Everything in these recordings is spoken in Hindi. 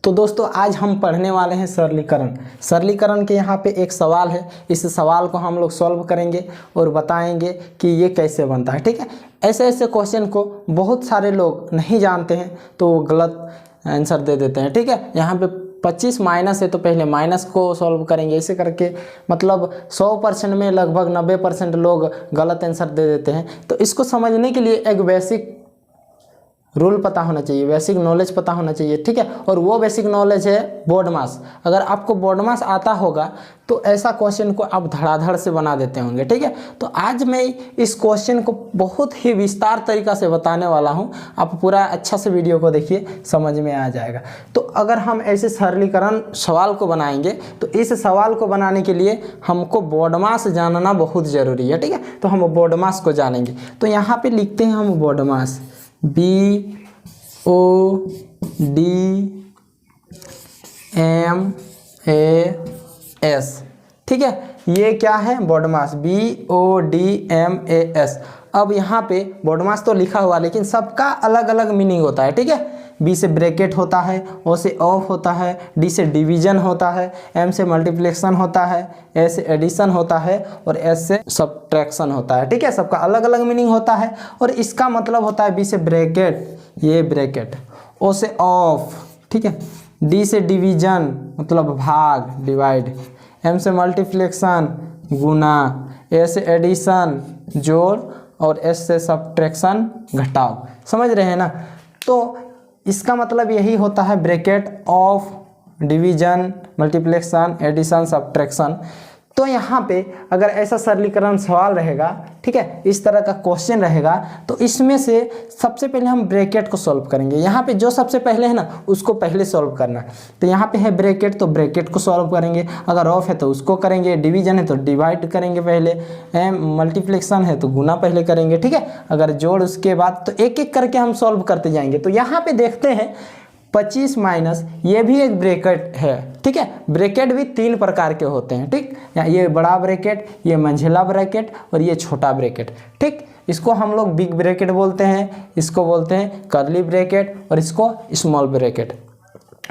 तो दोस्तों आज हम पढ़ने वाले हैं सरलीकरण के यहाँ पे एक सवाल है। इस सवाल को हम लोग सॉल्व करेंगे और बताएंगे कि ये कैसे बनता है। ठीक है, ऐसे ऐसे क्वेश्चन को बहुत सारे लोग नहीं जानते हैं तो वो गलत आंसर दे देते हैं। ठीक है, यहाँ पे 25 माइनस है तो पहले माइनस को सॉल्व करेंगे। ऐसे करके मतलब 100% में लगभग 90% लोग गलत आंसर दे देते हैं। तो इसको समझने के लिए एक बेसिक रूल पता होना चाहिए, बेसिक नॉलेज पता होना चाहिए। ठीक है, और वो बेसिक नॉलेज है बोर्ड मास। अगर आपको बोर्ड मास आता होगा तो ऐसा क्वेश्चन को आप धड़ाधड़ से बना देते होंगे। ठीक है, तो आज मैं इस क्वेश्चन को बहुत ही विस्तार तरीका से बताने वाला हूं। आप पूरा अच्छा से वीडियो को देखिए, समझ में आ जाएगा। तो अगर हम ऐसे सरलीकरण सवाल को बनाएंगे तो इस सवाल को बनाने के लिए हमको बोर्ड मास जानना बहुत ज़रूरी है। ठीक है, तो हम बोर्ड मास को जानेंगे। तो यहाँ पर लिखते हैं हम बोर्ड मास, BODMAS। ठीक है, ये क्या है बोर्ड मास, BODMAS। अब यहाँ पे बोर्ड मास तो लिखा हुआ लेकिन सबका अलग अलग मीनिंग होता है। ठीक है, B से ब्रैकेट होता है, O से ऑफ होता है, D से डिवीजन होता है, M से मल्टीप्लिकेशन होता है, A से एडिशन होता है और S से सब्ट्रैक्शन होता है। ठीक है, सबका अलग अलग मीनिंग होता है। और इसका मतलब होता है B से ब्रैकेट, ये ब्रैकेट, O से ऑफ, ठीक है, D से डिवीजन मतलब भाग, डिवाइड, M से मल्टीप्लिकेशन गुना, A से एडिशन जोड़ और S से सब्ट्रैक्शन घटाव। समझ रहे हैं ना? तो इसका मतलब यही होता है bracket, of, division, multiplication, addition, subtraction. तो यहाँ पे अगर ऐसा सरलीकरण सवाल रहेगा, ठीक है, इस तरह का क्वेश्चन रहेगा तो इसमें से सबसे पहले हम ब्रैकेट को सॉल्व करेंगे। यहाँ पे जो सबसे पहले है ना उसको पहले सॉल्व करना है। तो यहाँ पे है ब्रैकेट तो ब्रैकेट को सॉल्व करेंगे, अगर ऑफ है तो उसको करेंगे, डिवीजन है तो डिवाइड करेंगे पहले, मल्टीप्लिकेशन है तो गुना पहले करेंगे। ठीक है, अगर जोड़ उसके बाद, तो एक एक करके हम सॉल्व करते जाएंगे। तो यहाँ पे देखते हैं 25 माइनस, ये भी एक ब्रैकेट है। ठीक है, ब्रैकेट भी 3 प्रकार के होते हैं। ठीक, ये बड़ा ब्रैकेट, ये मंझला ब्रैकेट और ये छोटा ब्रैकेट। ठीक, इसको हम लोग बिग ब्रैकेट बोलते हैं, इसको बोलते हैं कर्ली ब्रैकेट और इसको स्मॉल ब्रैकेट।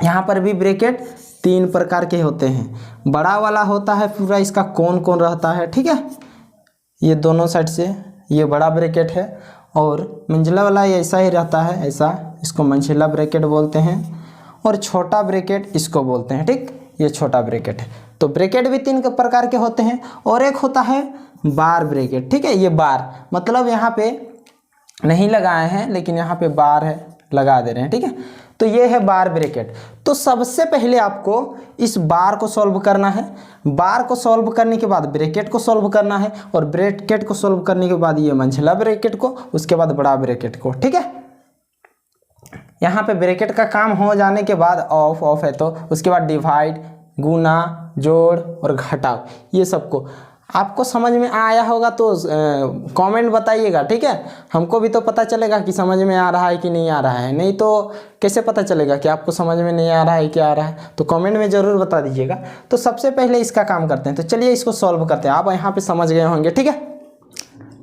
यहाँ पर भी ब्रैकेट 3 प्रकार के होते हैं। बड़ा वाला होता है पूरा, इसका कौन कौन रहता है। ठीक है, ये दोनों साइड से ये बड़ा ब्रैकेट है और मंझला वाला ऐसा ही रहता है, ऐसा, इसको मंझला ब्रैकेट बोलते हैं। और छोटा ब्रैकेट इसको बोलते हैं। ठीक, ये छोटा ब्रैकेट है। तो ब्रैकेट भी 3 प्रकार के होते हैं। और एक होता है बार ब्रैकेट। ठीक है, ये बार मतलब यहाँ पे नहीं लगाए हैं लेकिन यहाँ पे बार है, लगा दे रहे हैं। ठीक है, तो ये है बार ब्रैकेट। तो सबसे पहले आपको इस बार को सॉल्व करना है। बार को सॉल्व करने के बाद ब्रैकेट को सॉल्व करना है और ब्रैकेट को सॉल्व करने के बाद ये मंझला ब्रैकेट को, उसके बाद बड़ा ब्रैकेट को। ठीक है, यहाँ पे ब्रैकेट का काम हो जाने के बाद ऑफ है तो उसके बाद डिवाइड, गुना, जोड़ और घटाव, ये सबको आपको समझ में आया होगा तो कमेंट बताइएगा। ठीक है, हमको भी तो पता चलेगा कि समझ में आ रहा है कि नहीं आ रहा है। नहीं तो कैसे पता चलेगा कि आपको समझ में नहीं आ रहा है क्या आ रहा है? तो कमेंट में ज़रूर बता दीजिएगा। तो सबसे पहले इसका काम करते हैं। तो चलिए इसको सॉल्व करते हैं। आप यहाँ पे समझ गए होंगे। ठीक है,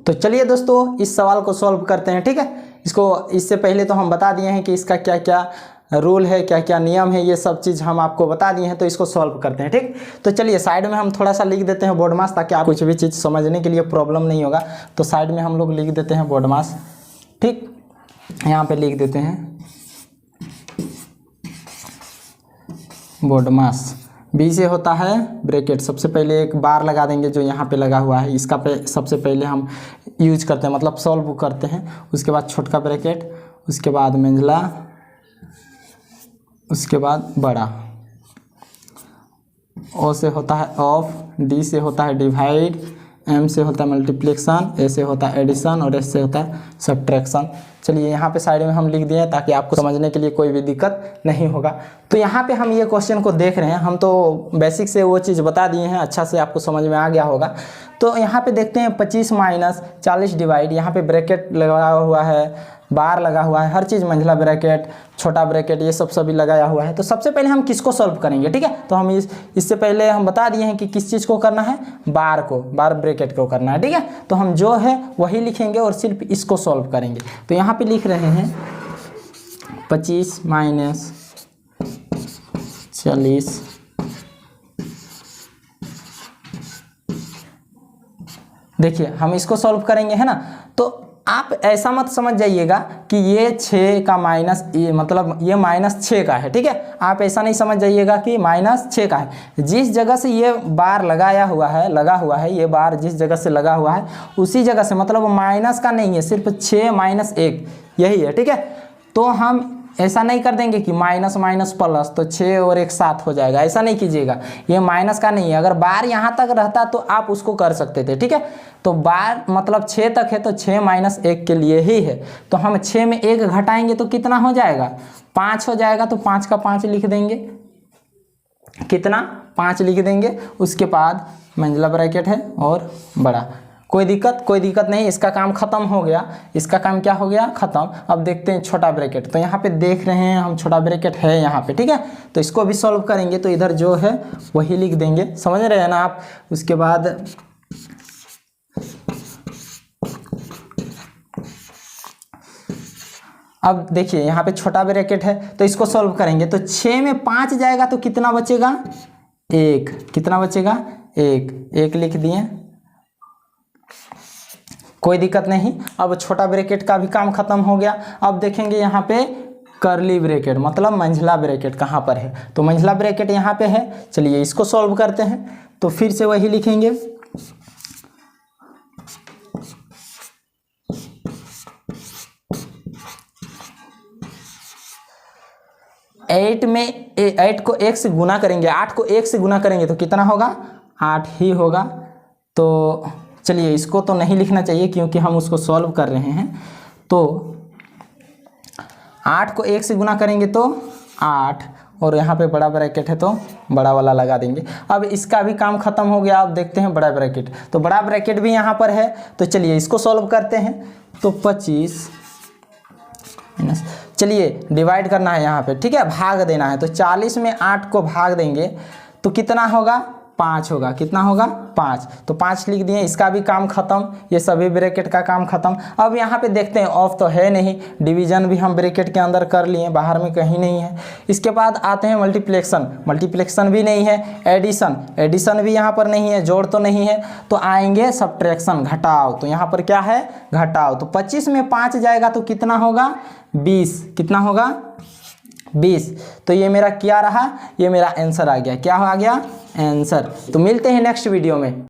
तो चलिए दोस्तों इस सवाल को सॉल्व करते हैं। ठीक है, इसको इससे पहले तो हम बता दिए हैं कि इसका क्या क्या रूल है, क्या क्या नियम है, ये सब चीज़ हम आपको बता दिए हैं। तो इसको सॉल्व करते हैं। ठीक, तो चलिए साइड में हम थोड़ा सा लिख देते हैं बोर्ड मास, ताकि आप कुछ भी चीज़ समझने के लिए प्रॉब्लम नहीं होगा। तो साइड में हम लोग लिख देते हैं बोर्ड मास। ठीक, यहाँ पे लिख देते हैं बोर्ड मास। B से होता है ब्रैकेट, सबसे पहले एक बार लगा देंगे जो यहाँ पे लगा हुआ है, इसका सबसे पहले हम यूज करते हैं, मतलब सॉल्व करते हैं। उसके बाद छोटका ब्रैकेट, उसके बाद मंझला, उसके बाद बड़ा। O से होता है ऑफ, D से होता है डिवाइड, M से होता है मल्टीप्लिकेशन, A से होता है एडिशन और S से होता है सब्ट्रैक्शन। चलिए यहाँ पे साइड में हम लिख दिए ताकि आपको समझने के लिए कोई भी दिक्कत नहीं होगा। तो यहाँ पे हम ये क्वेश्चन को देख रहे हैं, हम तो बेसिक से वो चीज़ बता दिए हैं, अच्छा से आपको समझ में आ गया होगा। तो यहाँ पे देखते हैं 25 माइनस 40 डिवाइड, यहाँ पे ब्रैकेट लगा हुआ है, बार लगा हुआ है, हर चीज़ मंझला ब्रैकेट, छोटा ब्रैकेट, ये सब सभी लगाया हुआ है। तो सबसे पहले हम किसको सॉल्व करेंगे? ठीक है, तो हम इससे पहले हम बता दिए हैं कि किस चीज़ को करना है, बार को, बार ब्रैकेट को करना है। ठीक है, तो हम जो है वही लिखेंगे और सिर्फ इसको सॉल्व करेंगे। तो यहाँ पे लिख रहे हैं 25 माइनस 40। देखिए हम इसको सॉल्व करेंगे, है ना। तो आप ऐसा मत समझ जाइएगा कि ये 6 का माइनस, ये मतलब ये -6 का है, ठीक है। आप ऐसा नहीं समझ जाइएगा कि -6 का है। जिस जगह से ये बार लगा हुआ है, ये बार जिस जगह से लगा हुआ है उसी जगह से, मतलब माइनस का नहीं है, सिर्फ 6 - 1 यही है, ठीक है। तो हम ऐसा नहीं कर देंगे कि माइनस माइनस प्लस, तो 6 और 1 7 हो जाएगा, ऐसा नहीं कीजिएगा। ये माइनस का नहीं है, अगर बार यहाँ तक रहता तो आप उसको कर सकते थे, ठीक है। तो बार मतलब 6 तक है तो 6 - 1 के लिए ही है। तो हम 6 में 1 घटाएंगे तो कितना हो जाएगा, 5 हो जाएगा। तो 5 का 5 लिख देंगे, कितना 5 लिख देंगे। उसके बाद मंझला ब्रैकेट है और बड़ा, कोई दिक्कत नहीं, इसका काम खत्म हो गया, इसका काम क्या हो गया, खत्म। अब देखते हैं छोटा ब्रैकेट। तो यहाँ पे देख रहे हैं हम छोटा ब्रैकेट है यहाँ पे, ठीक है। तो इसको भी सॉल्व करेंगे, तो इधर जो है वही लिख देंगे, समझ रहे हैं ना आप। उसके बाद अब देखिए यहाँ पे छोटा ब्रैकेट है, तो इसको सॉल्व करेंगे। तो 6 में 5 जाएगा तो कितना बचेगा, 1। कितना बचेगा, 1 लिख दिए, कोई दिक्कत नहीं। अब छोटा ब्रैकेट का भी काम खत्म हो गया। अब देखेंगे यहाँ पे कर्ली ब्रैकेट, मतलब मंझला ब्रैकेट कहाँ पर है। तो मंझला ब्रैकेट यहाँ पे है। चलिए इसको सॉल्व करते हैं। तो फिर से वही लिखेंगे, एट में 8 को 1 से गुना करेंगे, 8 को 1 से गुना करेंगे तो कितना होगा, 8 ही होगा। तो चलिए इसको तो नहीं लिखना चाहिए क्योंकि हम उसको सॉल्व कर रहे हैं। तो 8 को 1 से गुना करेंगे तो 8, और यहाँ पे बड़ा ब्रैकेट है तो बड़ा वाला लगा देंगे। अब इसका भी काम खत्म हो गया। अब देखते हैं बड़ा ब्रैकेट, तो बड़ा ब्रैकेट भी यहाँ पर है। तो चलिए इसको सॉल्व करते हैं। तो 25 माइनस, चलिए डिवाइड करना है यहाँ पे, ठीक है, भाग देना है। तो 40 में 8 को भाग देंगे तो कितना होगा, 5 होगा। कितना होगा, 5। तो 5 लिख दिए, इसका भी काम खत्म, ये सभी ब्रैकेट का काम खत्म। अब यहाँ पे देखते हैं, ऑफ तो है नहीं, डिवीजन भी हम ब्रैकेट के अंदर कर लिए, बाहर में कहीं नहीं है। इसके बाद आते हैं मल्टीप्लेक्सन भी नहीं है। एडिशन भी यहाँ पर नहीं है, जोड़ तो नहीं है। तो आएंगे सब्ट्रैक्शन, घटाव। तो यहाँ पर क्या है, घटाव। तो 25 में 5 जाएगा तो कितना होगा, 20। कितना होगा, 20। तो ये मेरा क्या रहा, ये मेरा आंसर आ गया। क्या आ गया, आंसर। तो मिलते हैं नेक्स्ट वीडियो में।